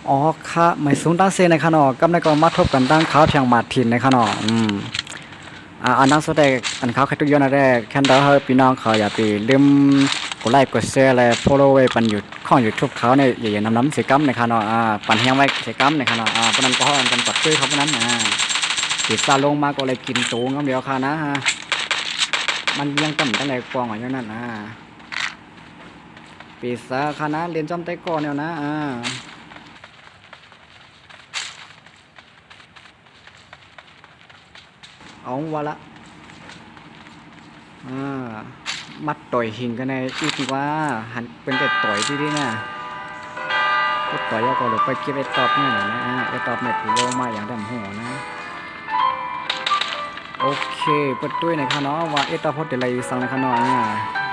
อ๋อค่ะไม่สูงตั้งเซในขนอกับในกองมาทบกันตั้งเขาเทียงมาถิ่นในขนออันนั้นสุดแต่อันเขาใครตุกยอนะได้แค่เดาให้พี่น้องเขาอย่าไปลืมกดไลค์กดแชร์และ follow ไว้ปันอยู่ข้องยูทูบเขาในอย่าน้ำเสียกัมในขนอปันแห้งไว้เสียกัมในขนอเพราะนั้นก็ห้องกันปัดตื้อเขาเพราะนั้นติดซาลงมาก็เลยกินตูงก็เดียวค่ะนะมันยังต่ำตั้งแต่กองอย่างนั้นปีศาจคณะเรียนจำไต้ก่อนเนี่ยนะเอาวะละมัดต่อยหิงกันในอีกว่าหันเป็นแต่ต่อยที่นี่นะก็ต่อยก็เลยไปเก็บไอ้ตอบเนี่ยนะไอ้ตอบเนี่ยถือลงมาอย่างดำหัวนะโอเคเปิดด้วยนะครับเนาะว่าไอ้ตอบพอดีอะไรสั่งนะครับเนาะ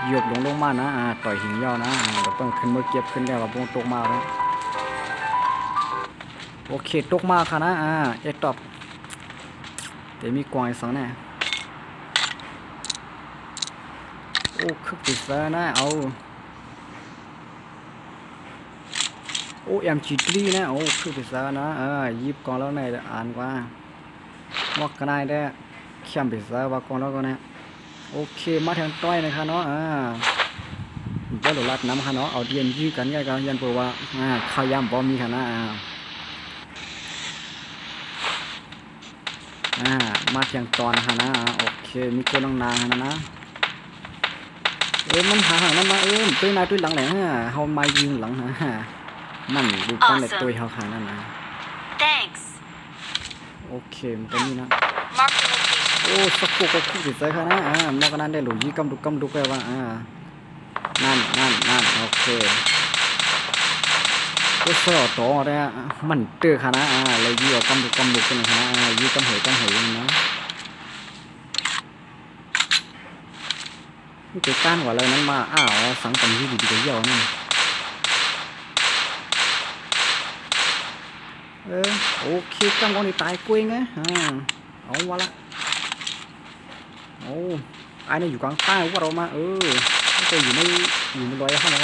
หยบลงมานะต่อยหิงย่อนะเดี๋ยวต้องขึ้นมือเก็บขึ้นแล้วว่าพวกตกมาแล้วโอเคตกมาค่ะนะไอ้ตอบแต่มีกวางสั่งแน่โอ้คึกติดซะนะเอาโอ้M73นะโอ้คึกติดซะนะยิบกองแล้วในอ่านกว่าบอกกันได้ได้เข้มติดซะว่ากองแล้วก็นะโอเคมาทางต้อยนะครับเนาะก็หลุดลัดน้ำค่ะเนาะเอาเดียนยื้อกันกันยันเปว่าข้าวยำบอมีค่ะนะมาเทียงตอนค่ะนะโอเคมีคนลังนาค่ะนะมันหานั่นมาตัวนายตัวหลังแหละเฮามายิงหลังนั่นดูตั้งแต่ตัวเฮาขางนั่นนะ Thanks โอเคมันตัวนี้นะโอ้สักพวกก็ขึ้นใจค่ะนะมอกนั้นได้หลุยกำดุกไปว่านั่นโอเคก็สอต่อได้มันเตือค่ะนะเลยยี่เอากำดุกกันนะยี่กำเหยนะนี่ไปก้านกว่าเลยนั้นมาสังกันยี่ดีๆเยอะนั่นโอเคกังวลนี่ตายกุ้ยไงเอาวะละโอ้ไอ้นี่อยู่กลางใต้ว่าเรามาก็อยู่ในรอยเข้ามา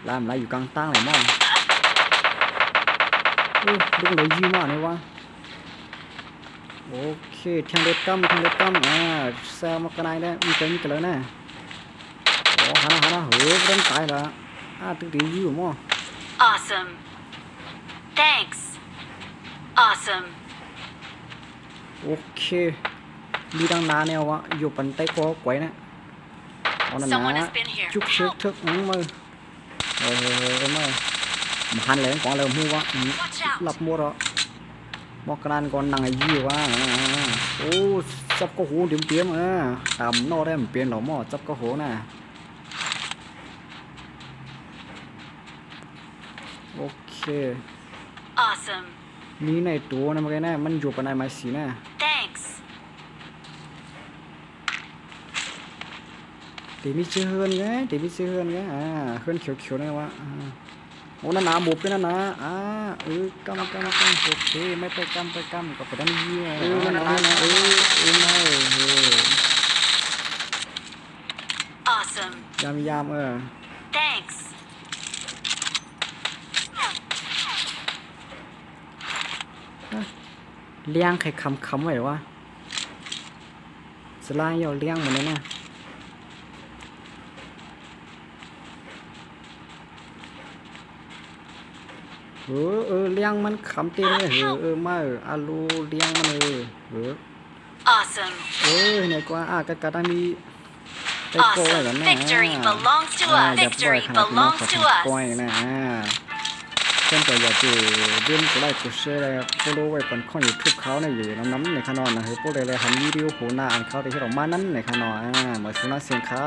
ลามอะไรอยู่กลางใต้ไหนมั่งดูเลยยี่มั่งเนี่ยวะโอเคทางเด็ดกัมแซมมากันได้ได้มีกันเลยนะโอ้ฮานะเฮ้ยเริ่มตายละตึกดีอยู่มั่ง Awesome Thanks Awesome โอเคมีดังนานเนี่ยวะอยู่ปันใต้คอไว้นะเอานั่นนะจุกเชือกทึกมือมาหันเลยก่อนเลยมือวะหลับมัวรอมอกกันก่อนนั่งไอ้ยี่วะโอ้จับก็หูเตรียมตามนอได้มันเปลี่ยนหรอหม้อจับก็หูน่ะโอเค Awesome มีในตัวนะมันไงนะมันอยู่ปนไหนมาสีนะ Thanks ตีมีเชื่อเฮือนไงเฮือนเขียวๆนะวะโอ้นั่นหนาบุบด้วยนะกำโอเคไม่ไปกำก็ไปด้านยี่นั่นนะไม่ Awesome ยามThanks เลี้ยงใครคำไว้วะสลายเอาเลี้ยงหมดเลยนะเลี้ยงมันขำเต็มเลยมาอาลูเลี้ยงมันAwesome เนี่ยกว่ากะมีไปโกยกันนะ Victory belongs to us Victory belongs to us ก้อยนะเช่นตัวอยากจะเรื่องก็ได้ก็แชร์แล้วโฟโล่ไว้บนข้อยูทูบเขาเนี่ยอยู่น้ำในขนอนนะพวกเลยทำวิดีโอโหน้าอ่านเขาที่เรามานั้นในขนอนเหมือนสุนัขเสียงค้า